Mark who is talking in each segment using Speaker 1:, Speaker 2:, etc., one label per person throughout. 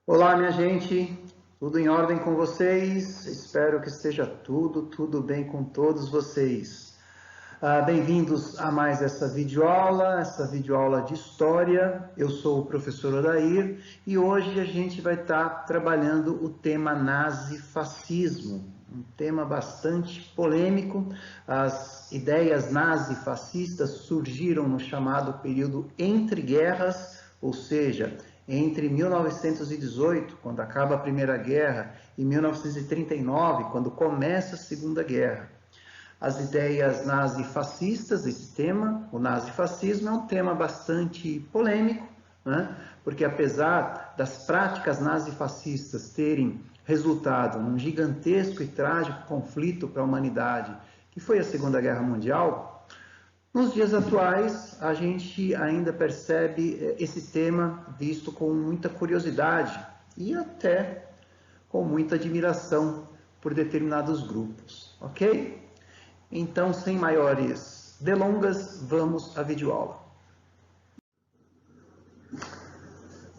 Speaker 1: Olá, minha gente, tudo em ordem com vocês? Espero que esteja tudo bem com todos vocês. Bem-vindos a mais essa videoaula de História. Eu sou o professor Odair e hoje a gente vai estar trabalhando o tema nazifascismo, um tema bastante polêmico. As ideias nazifascistas surgiram no chamado período entre guerras, ou seja, entre 1918, quando acaba a Primeira Guerra, e 1939, quando começa a Segunda Guerra. As ideias nazifascistas, esse tema, o nazifascismo, é um tema bastante polêmico, né? Porque apesar das práticas nazifascistas terem resultado num gigantesco e trágico conflito para a humanidade, que foi a Segunda Guerra Mundial, nos dias atuais a gente ainda percebe esse tema visto com muita curiosidade e até com muita admiração por determinados grupos, ok? Então, sem maiores delongas, vamos à videoaula.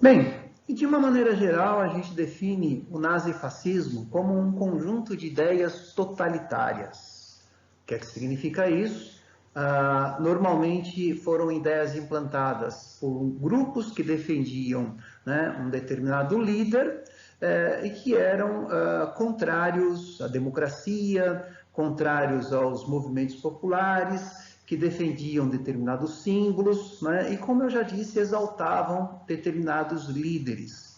Speaker 1: Bem, e de uma maneira geral, a gente define o nazifascismo como um conjunto de ideias totalitárias. O que é que significa isso? Normalmente foram ideias implantadas por grupos que defendiam, né, um determinado líder e que eram contrários à democracia, contrários aos movimentos populares, que defendiam determinados símbolos, né, e, como eu já disse, exaltavam determinados líderes.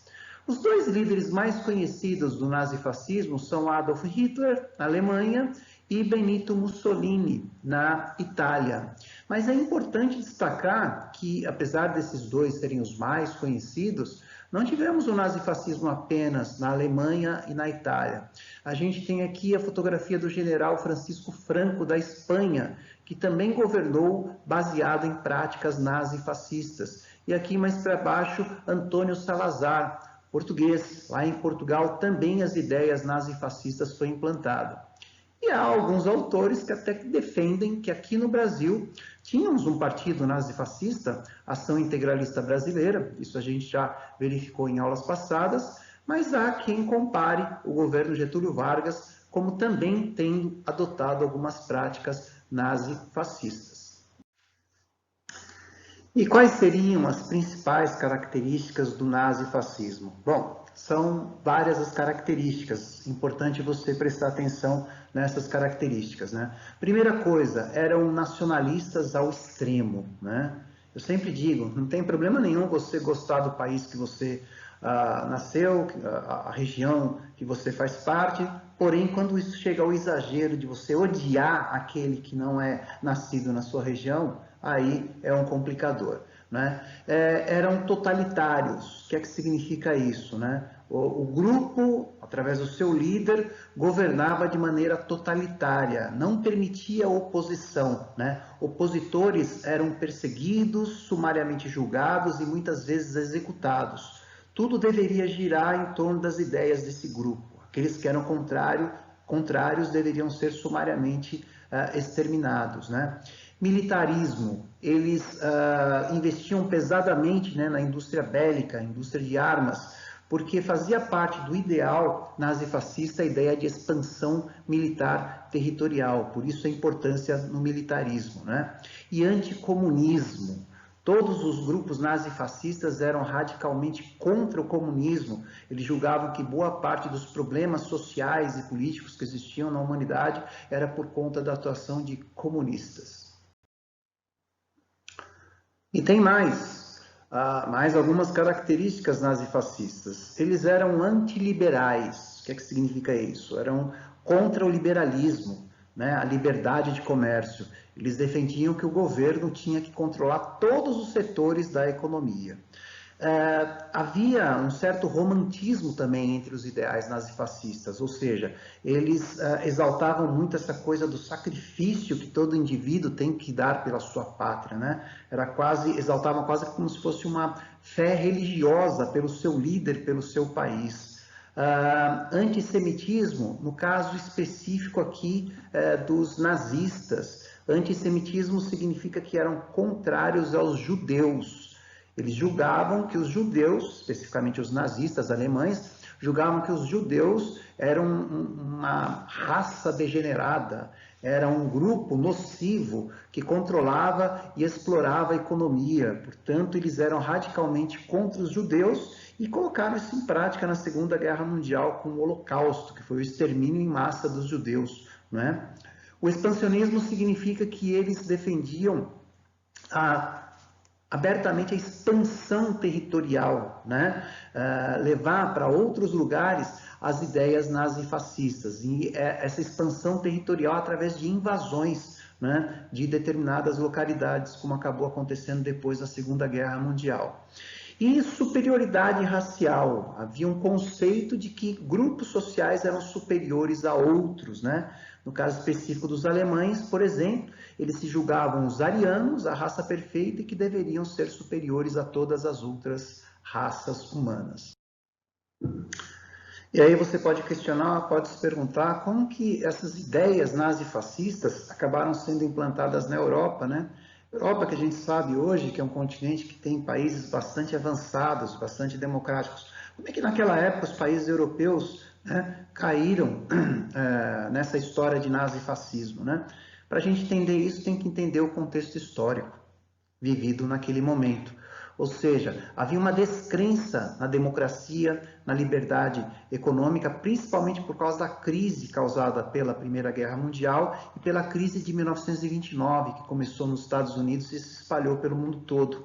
Speaker 1: Os dois líderes mais conhecidos do nazifascismo são Adolf Hitler, na Alemanha, e Benito Mussolini, na Itália. Mas é importante destacar que, apesar desses dois serem os mais conhecidos, não tivemos o nazifascismo apenas na Alemanha e na Itália. A gente tem aqui a fotografia do general Francisco Franco, da Espanha, que também governou baseado em práticas nazifascistas. E aqui mais para baixo, Antônio Salazar, português. Lá em Portugal também as ideias nazifascistas foram implantadas. E há alguns autores que até defendem que aqui no Brasil tínhamos um partido nazifascista, Ação Integralista Brasileira, isso a gente já verificou em aulas passadas, mas há quem compare o governo Getúlio Vargas como também tendo adotado algumas práticas nazifascistas. E quais seriam as principais características do nazifascismo? Bom, são várias as características, importante você prestar atenção nessas características, né? Primeira coisa, eram nacionalistas ao extremo, né? Eu sempre digo, não tem problema nenhum você gostar do país que você nasceu, a região que você faz parte, porém, quando isso chega ao exagero de você odiar aquele que não é nascido na sua região, aí é um complicador, né? Eram totalitários. O que é que significa isso, né? O grupo, através do seu líder, governava de maneira totalitária, não permitia oposição, né? Opositores eram perseguidos, sumariamente julgados e muitas vezes executados. Tudo deveria girar em torno das ideias desse grupo. Aqueles que eram contrários deveriam ser sumariamente exterminados, né? Militarismo, eles investiam pesadamente, né, na indústria bélica, indústria de armas, porque fazia parte do ideal nazifascista a ideia de expansão militar territorial, por isso a importância no militarismo, né? E anticomunismo. Todos os grupos nazifascistas eram radicalmente contra o comunismo. Eles julgavam que boa parte dos problemas sociais e políticos que existiam na humanidade era por conta da atuação de comunistas. E tem mais algumas características nazifascistas. Eles eram antiliberais. O que é que significa isso? Eram contra o liberalismo, né? A liberdade de comércio. Eles defendiam que o governo tinha que controlar todos os setores da economia. Havia um certo romantismo também entre os ideais nazifascistas, ou seja, eles exaltavam muito essa coisa do sacrifício que todo indivíduo tem que dar pela sua pátria, né? Exaltavam quase como se fosse uma fé religiosa pelo seu líder, pelo seu país. Antissemitismo, no caso específico aqui dos nazistas, antissemitismo significa que eram contrários aos judeus. Eles julgavam que os judeus, especificamente os nazistas alemães, julgavam que os judeus eram uma raça degenerada, era um grupo nocivo que controlava e explorava a economia. Portanto, eles eram radicalmente contra os judeus e colocaram isso em prática na Segunda Guerra Mundial com o Holocausto, que foi o extermínio em massa dos judeus, não é? O expansionismo significa que eles defendiam abertamente a expansão territorial, né? Levar para outros lugares as ideias nazifascistas, e essa expansão territorial através de invasões, né, de determinadas localidades, como acabou acontecendo depois da Segunda Guerra Mundial. E superioridade racial, havia um conceito de que grupos sociais eram superiores a outros, né? No caso específico dos alemães, por exemplo, eles se julgavam os arianos, a raça perfeita, e que deveriam ser superiores a todas as outras raças humanas. E aí você pode questionar, pode se perguntar como que essas ideias nazifascistas acabaram sendo implantadas na Europa, né? Europa, que a gente sabe hoje que é um continente que tem países bastante avançados, bastante democráticos. Como é que naquela época os países europeus, né, caíram nessa história de nazifascismo, né? Para a gente entender isso, tem que entender o contexto histórico vivido naquele momento. Ou seja, havia uma descrença na democracia, na liberdade econômica, principalmente por causa da crise causada pela Primeira Guerra Mundial e pela crise de 1929, que começou nos Estados Unidos e se espalhou pelo mundo todo.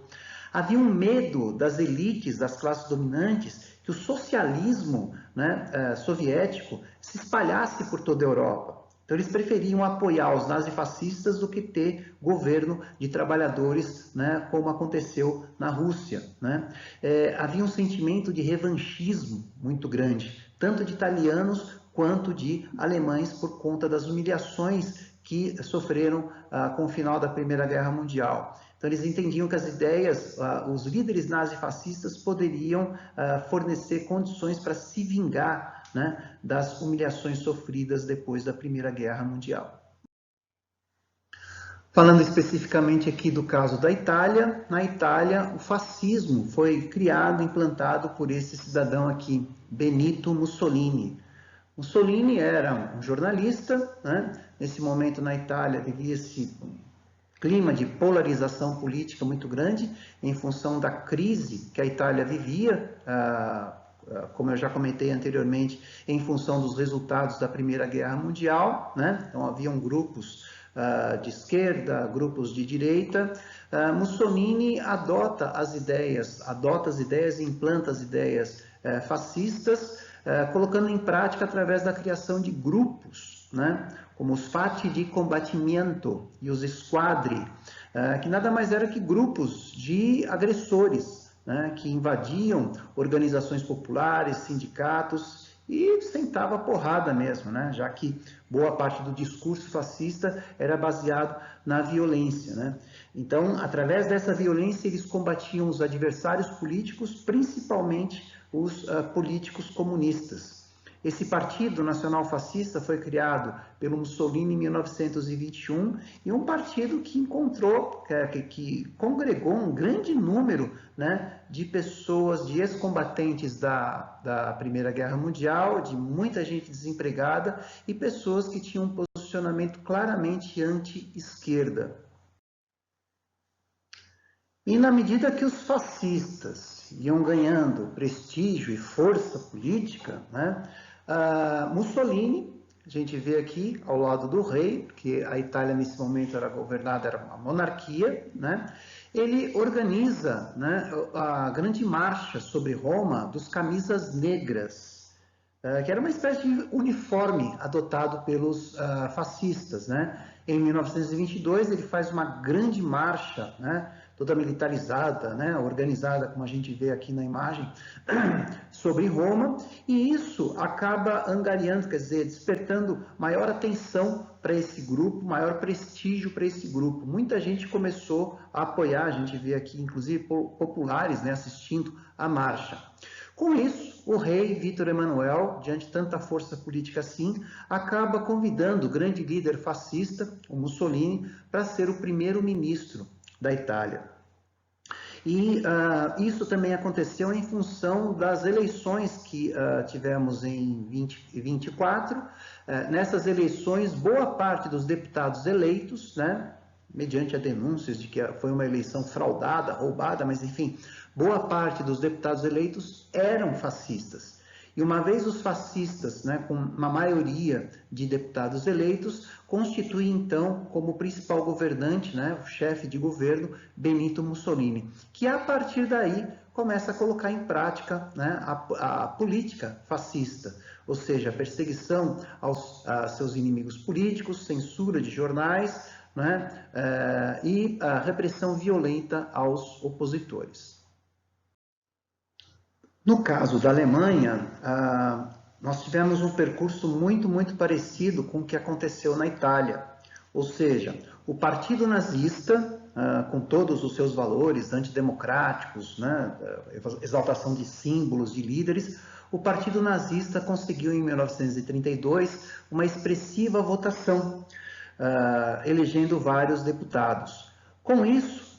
Speaker 1: Havia um medo das elites, das classes dominantes, que o socialismo, né, soviético se espalhasse por toda a Europa. Então, eles preferiam apoiar os nazifascistas do que ter governo de trabalhadores, né, como aconteceu na Rússia, né? Havia um sentimento de revanchismo muito grande, tanto de italianos quanto de alemães, por conta das humilhações que sofreram com o final da Primeira Guerra Mundial. Então, eles entendiam que as ideias, os líderes nazifascistas poderiam fornecer condições para se vingar, né, das humilhações sofridas depois da Primeira Guerra Mundial. Falando especificamente aqui do caso da Itália, na Itália o fascismo foi criado, implantado por esse cidadão aqui, Benito Mussolini. Mussolini era um jornalista, né? Nesse momento na Itália vivia-se um clima de polarização política muito grande em função da crise que a Itália vivia, como eu já comentei anteriormente, em função dos resultados da Primeira Guerra Mundial, né? Então haviam grupos de esquerda, grupos de direita. Mussolini adota as ideias e implanta as ideias fascistas, colocando em prática através da criação de grupos, né, como os Fatti di Combattimento e os Squadri, que nada mais era que grupos de agressores, né, que invadiam organizações populares, sindicatos e sentava porrada mesmo, né, já que boa parte do discurso fascista era baseado na violência, né? Então, através dessa violência, eles combatiam os adversários políticos, principalmente os políticos comunistas. Esse partido nacional fascista foi criado pelo Mussolini em 1921 e um partido que encontrou, que congregou um grande número, né, de pessoas, de ex-combatentes da Primeira Guerra Mundial, de muita gente desempregada e pessoas que tinham um posicionamento claramente anti-esquerda. E na medida que os fascistas iam ganhando prestígio e força política, né, Mussolini, a gente vê aqui ao lado do rei, porque a Itália nesse momento era governada, era uma monarquia, né, ele organiza, né, a grande marcha sobre Roma dos camisas negras, que era uma espécie de uniforme adotado pelos fascistas, né? Em 1922 ele faz uma grande marcha, né, toda militarizada, né, organizada, como a gente vê aqui na imagem, sobre Roma, e isso acaba angariando, quer dizer, despertando maior atenção para esse grupo, maior prestígio para esse grupo. Muita gente começou a apoiar, a gente vê aqui, inclusive, populares, né, assistindo a marcha. Com isso, o rei Vítor Emanuel, diante de tanta força política assim, acaba convidando o grande líder fascista, o Mussolini, para ser o primeiro-ministro da Itália. E isso também aconteceu em função das eleições que tivemos em 2024. Nessas eleições, boa parte dos deputados eleitos, né, mediante a denúncias de que foi uma eleição fraudada, roubada, mas enfim, boa parte dos deputados eleitos eram fascistas. E uma vez os fascistas, né, com uma maioria de deputados eleitos, constitui então como principal governante, né, o chefe de governo, Benito Mussolini, que a partir daí começa a colocar em prática, né, a política fascista, ou seja, a perseguição a seus inimigos políticos, censura de jornais, né, e a repressão violenta aos opositores. No caso da Alemanha, nós tivemos um percurso muito parecido com o que aconteceu na Itália. Ou seja, o Partido Nazista, com todos os seus valores antidemocráticos, né, exaltação de símbolos, de líderes, o Partido Nazista conseguiu em 1932 uma expressiva votação, elegendo vários deputados. Com isso,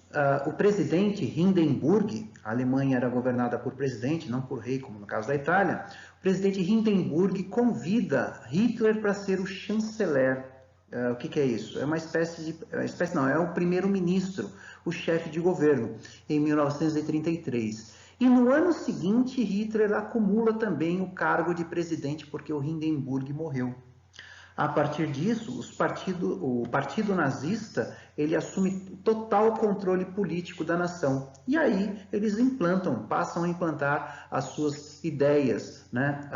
Speaker 1: o presidente Hindenburg, a Alemanha era governada por presidente, não por rei, como no caso da Itália, o presidente Hindenburg convida Hitler para ser o chanceler. O que é isso? É uma espécie não, é o primeiro-ministro, o chefe de governo, em 1933. E no ano seguinte, Hitler acumula também o cargo de presidente, porque o Hindenburg morreu. A partir disso, o partido nazista ele assume total controle político da nação. E aí eles passam a implantar as suas ideias, né?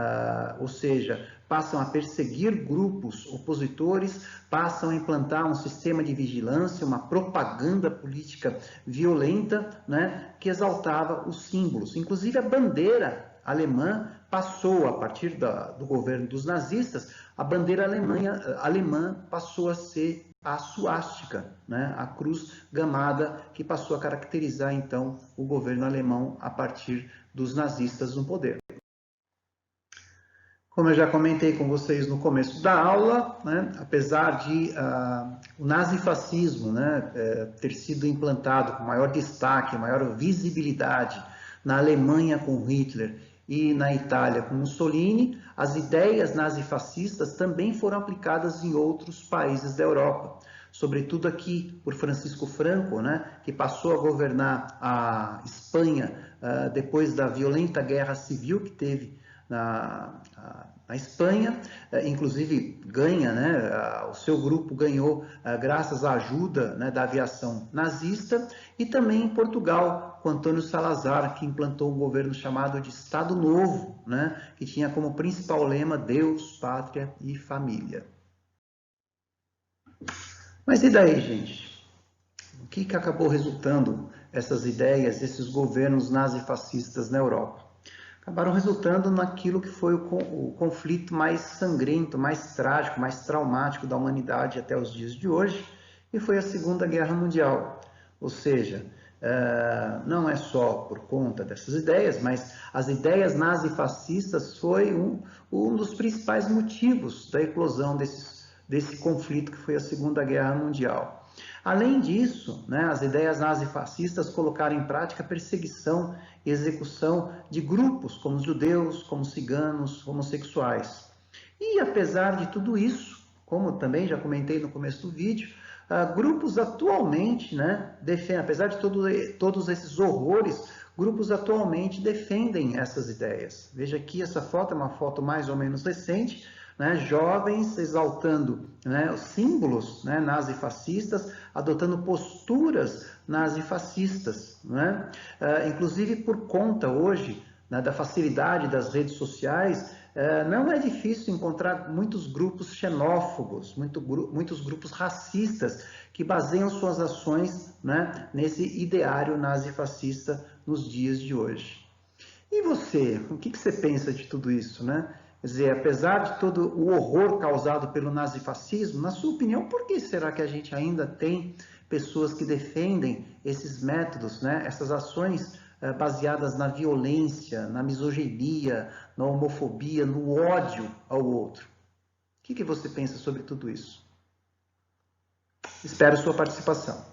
Speaker 1: Ou seja, passam a perseguir grupos opositores, passam a implantar um sistema de vigilância, uma propaganda política violenta, né? Que exaltava os símbolos. Inclusive a bandeira alemã passou, a partir do governo dos nazistas, a bandeira alemã passou a ser a suástica, né? A cruz gamada, que passou a caracterizar, então, o governo alemão a partir dos nazistas no poder. Como eu já comentei com vocês no começo da aula, né, apesar de o nazifascismo, né, ter sido implantado com maior destaque, maior visibilidade na Alemanha com Hitler e na Itália com Mussolini, as ideias nazifascistas também foram aplicadas em outros países da Europa, sobretudo aqui por Francisco Franco, né, que passou a governar a Espanha depois da violenta guerra civil que teve na Espanha, inclusive ganha, né, o seu grupo ganhou graças à ajuda, né, da aviação nazista, e também em Portugal, com Antônio Salazar, que implantou um governo chamado de Estado Novo, né, que tinha como principal lema Deus, Pátria e Família. Mas e daí, gente? O que acabou resultando essas ideias, esses governos nazifascistas na Europa? Acabaram resultando naquilo que foi o conflito mais sangrento, mais trágico, mais traumático da humanidade até os dias de hoje, e foi a Segunda Guerra Mundial. Ou seja, não é só por conta dessas ideias, mas as ideias nazifascistas foi um dos principais motivos da eclosão desse conflito que foi a Segunda Guerra Mundial. Além disso, né, as ideias nazifascistas colocaram em prática a perseguição e execução de grupos como os judeus, como ciganos, homossexuais. E apesar de tudo isso, como também já comentei no começo do vídeo, grupos atualmente, né, apesar de todos esses horrores, grupos atualmente defendem essas ideias. Veja aqui, essa foto é uma foto mais ou menos recente, né, jovens exaltando, né, os símbolos, né, nazifascistas, adotando posturas nazifascistas, né? Inclusive por conta hoje, né, da facilidade das redes sociais, não é difícil encontrar muitos grupos xenófobos, muitos grupos racistas que baseiam suas ações, né, nesse ideário nazifascista nos dias de hoje. E você, o que você pensa de tudo isso, né? Quer dizer, apesar de todo o horror causado pelo nazifascismo, na sua opinião, por que será que a gente ainda tem pessoas que defendem esses métodos, né? Essas ações baseadas na violência, na misoginia, na homofobia, no ódio ao outro? O que você pensa sobre tudo isso? Espero sua participação.